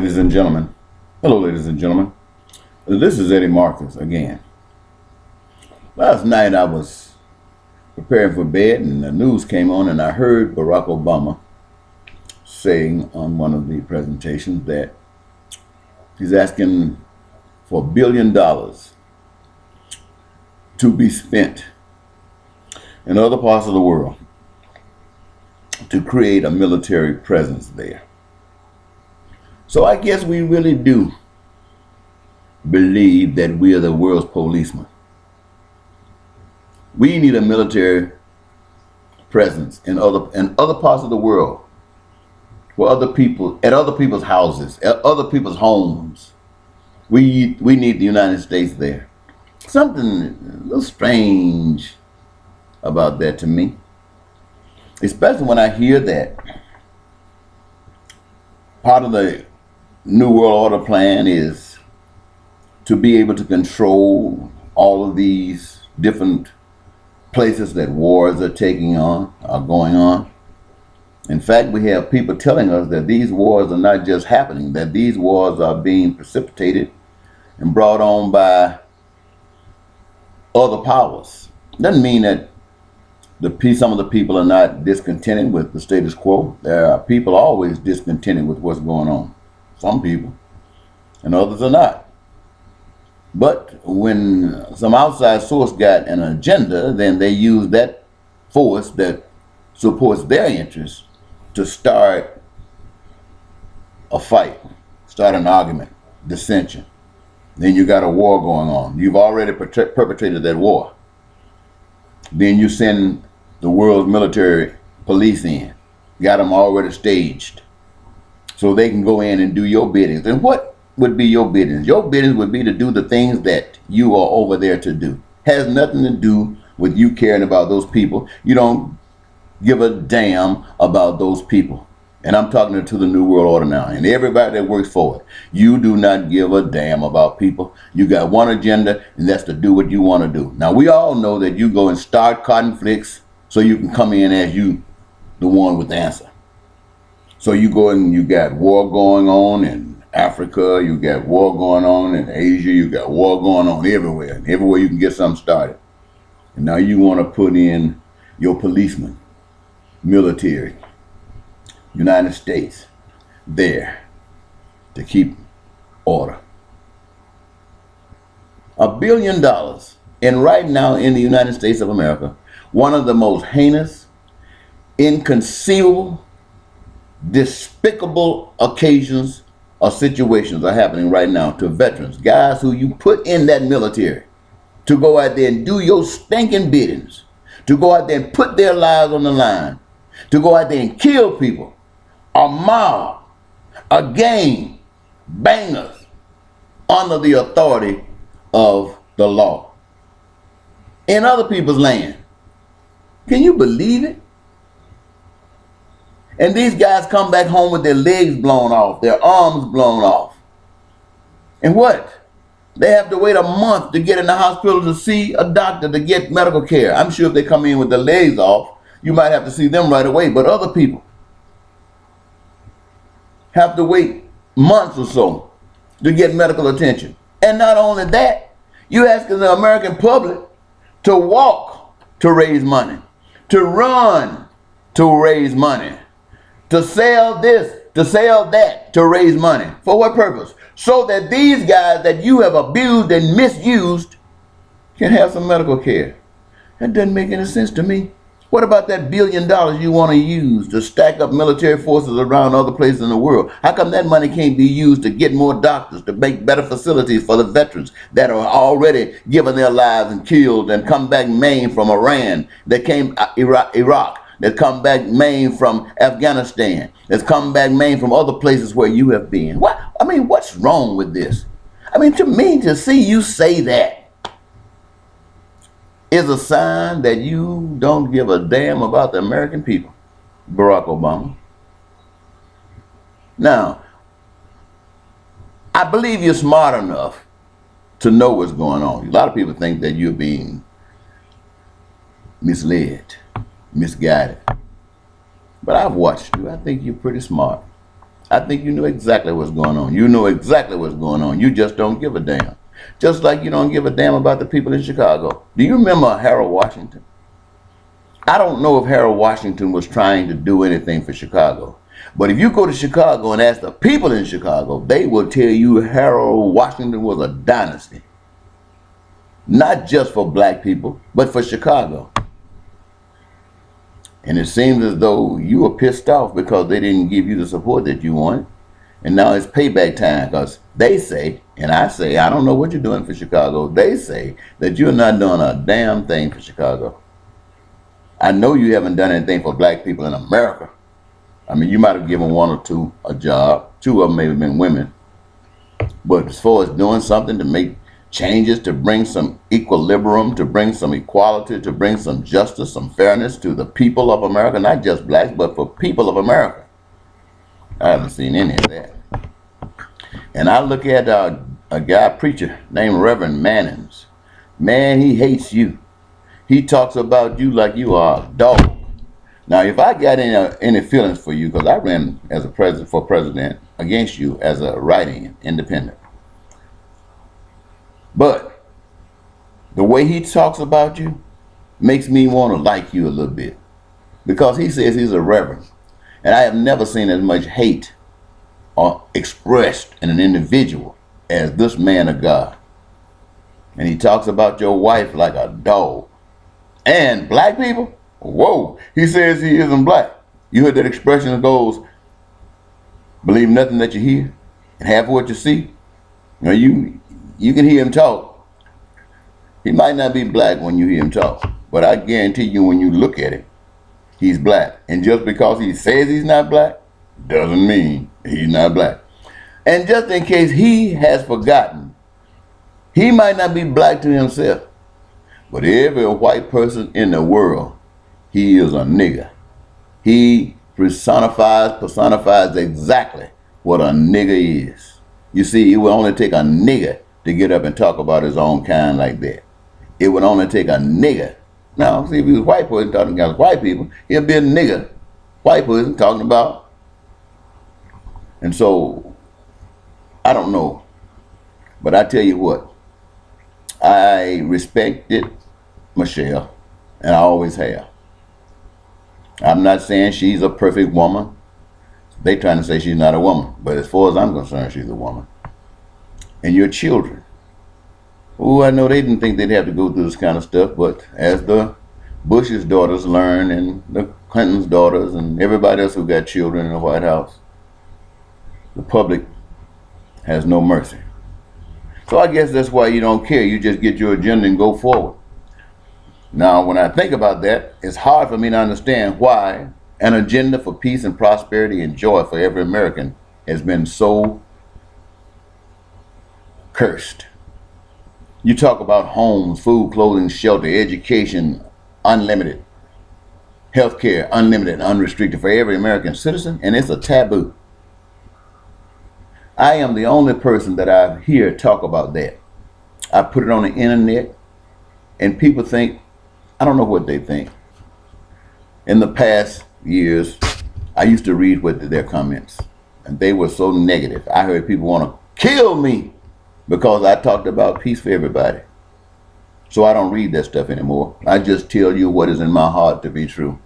Ladies and gentlemen, hello ladies and gentlemen, this is Eddie Marcus again. Last night I was preparing for bed and the news came on and I heard Barack Obama saying on one of the presentations that he's asking for $1 billion to be spent in other parts of the world to create a military presence there. So I guess we really do believe that we are the world's policeman. We need a military presence in other parts of the world, for other people, at other people's houses, at other people's homes. We need the United States there. Something a little strange about that to me, especially when I hear that part of the New World Order plan is to be able to control all of these different places that wars are going on. In fact, we have people telling us that these wars are not just happening, that these wars are being precipitated and brought on by other powers. Doesn't mean that some of the people are not discontented with the status quo. There are people always discontented with what's going on. Some people, and others are not. But when some outside source got an agenda, then they use that force that supports their interests to start a fight, start an argument, dissension. Then you got a war going on. You've already perpetrated that war. Then you send the world's military police in, got them already staged, so they can go in and do your biddings. And what would be your biddings? Your biddings would be to do the things that you are over there to do. Has nothing to do with you caring about those people. You don't give a damn about those people. And I'm talking to the New World Order now, and everybody that works for it. You do not give a damn about people. You got one agenda, and that's to do what you want to do. Now, we all know that you go and start conflicts so you can come in as you, the one with the answer. So you go and you got war going on in Africa, you got war going on in Asia, you got war going on everywhere. And everywhere you can get something started. And now you want to put in your policemen, military, United States, there to keep order. $1 billion. And right now in the United States of America, one of the most heinous, inconceivable, despicable occasions or situations are happening right now to veterans, guys who you put in that military to go out there and do your stinking biddings, to go out there and put their lives on the line, to go out there and kill people, a mob, a gang, bangers, under the authority of the law in other people's land. Can you believe it? And these guys come back home with their legs blown off, their arms blown off. And what? They have to wait a month to get in the hospital to see a doctor to get medical care. I'm sure if they come in with their legs off, you might have to see them right away. But other people have to wait months or so to get medical attention. And not only that, you're asking the American public to walk to raise money, to run to raise money, to sell this, to sell that, to raise money. For what purpose? So that these guys that you have abused and misused can have some medical care. That doesn't make any sense to me. What about that $1 billion you want to use to stack up military forces around other places in the world? How come that money can't be used to get more doctors, to make better facilities for the veterans that are already given their lives and killed and come back maimed from Iran, that came Iraq, that come back maimed from Afghanistan, that's come back maimed from other places where you have been? What's wrong with this? To me, to see you say that is a sign that you don't give a damn about the American people, Barack Obama. Now, I believe you're smart enough to know what's going on. A lot of people think that you're being misled, misguided. But I've watched you. I think you're pretty smart. I think you know exactly what's going on. You know exactly what's going on. You just don't give a damn. Just like you don't give a damn about the people in Chicago. Do you remember Harold Washington? I don't know if Harold Washington was trying to do anything for Chicago. But if you go to Chicago and ask the people in Chicago, they will tell you Harold Washington was a dynasty. Not just for black people, but for Chicago. And it seems as though you were pissed off because they didn't give you the support that you wanted. And now it's payback time, because they say, and I say, I don't know what you're doing for Chicago. They say that you're not doing a damn thing for Chicago. I know you haven't done anything for black people in America. I mean, you might have given one or two a job. Two of them may have been women. But as far as doing something to make changes, to bring some equilibrium, to bring some equality, to bring some justice, some fairness to the people of America, not just blacks, but for people of America, I haven't seen any of that. And I look at a guy preacher named Reverend Mannings. Man, he hates you. He talks about you like you are a dog. Now, if I got any feelings for you, because I ran as a president against you as a write-in independent, but the way he talks about you makes me want to like you a little bit, because he says he's a reverend, and I have never seen as much hate expressed in an individual as this man of God. And he talks about your wife like a dog. And black people, whoa, he says he isn't black. You heard that expression that goes, believe nothing that you hear and half of what you see. You can hear him talk. He might not be black when you hear him talk, but I guarantee you when you look at him, he's black. And just because he says he's not black, doesn't mean he's not black. And just in case he has forgotten, he might not be black to himself, but every white person in the world, he is a nigger. He personifies exactly what a nigger is. You see, it would only take a nigger to get up and talk about his own kind like that. It would only take a nigger. Now, see, if he was a white person talking against white people, he'd be a nigger. White person talking about. And so, I don't know. But I tell you what, I respected Michelle, and I always have. I'm not saying she's a perfect woman. They trying to say she's not a woman, but as far as I'm concerned, she's a woman. And your children. Oh, I know they didn't think they'd have to go through this kind of stuff, but as the Bush's daughters learn, and the Clinton's daughters, and everybody else who got children in the White House, the public has no mercy. So I guess that's why you don't care. You just get your agenda and go forward. Now, when I think about that, it's hard for me to understand why an agenda for peace and prosperity and joy for every American has been so cursed. You talk about homes, food, clothing, shelter, education, unlimited, healthcare, unlimited, unrestricted for every American citizen, and it's a taboo. I am the only person that I hear talk about that. I put it on the internet, and people think, I don't know what they think. In the past years, I used to read their comments, and they were so negative. I heard people want to kill me because I talked about peace for everybody. So I don't read that stuff anymore. I just tell you what is in my heart to be true.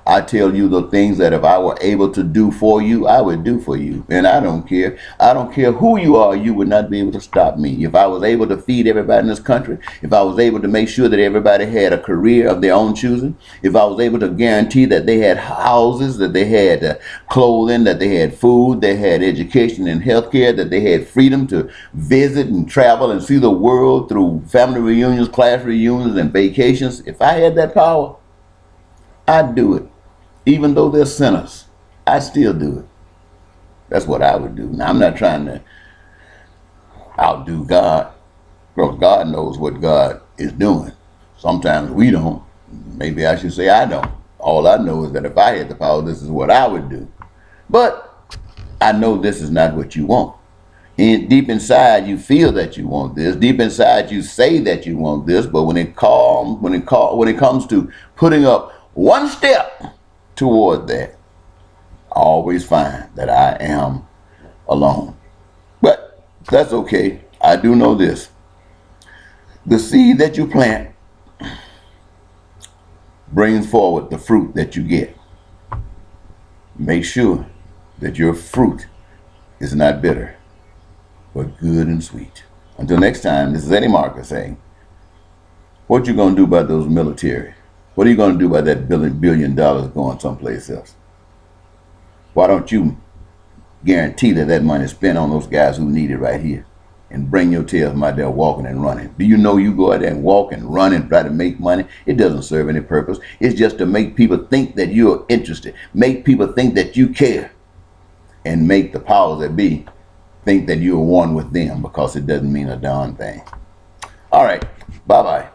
I tell you the things that if I were able to do for you, I would do for you. And I don't care. I don't care who you are, you would not be able to stop me. If I was able to feed everybody in this country, if I was able to make sure that everybody had a career of their own choosing, if I was able to guarantee that they had houses, that they had clothing, that they had food, they had education and healthcare, that they had freedom to visit and travel and see the world through family reunions, class reunions, and vacations, if I had that power, I'd do it. Even though they're sinners, I still do it. That's what I would do. Now, I'm not trying to outdo God, because God knows what God is doing. Sometimes we don't. Maybe I should say I don't. All I know is that if I had the power, this is what I would do. But I know this is not what you want. And deep inside, you feel that you want this. Deep inside, you say that you want this. But when it comes to putting up one step toward that, always find that I am alone. But that's okay. I do know this. The seed that you plant brings forward the fruit that you get. Make sure that your fruit is not bitter, but good and sweet. Until next time, this is Eddie Marker saying, what you going to do about those military? What are you going to do about that $1 billion going someplace else? Why don't you guarantee that that money is spent on those guys who need it right here? And bring your tails out there walking and running. Do you know you go out there and walk and run and try to make money? It doesn't serve any purpose. It's just to make people think that you're interested. Make people think that you care. And make the powers that be think that you're one with them, because it doesn't mean a darn thing. All right. Bye-bye.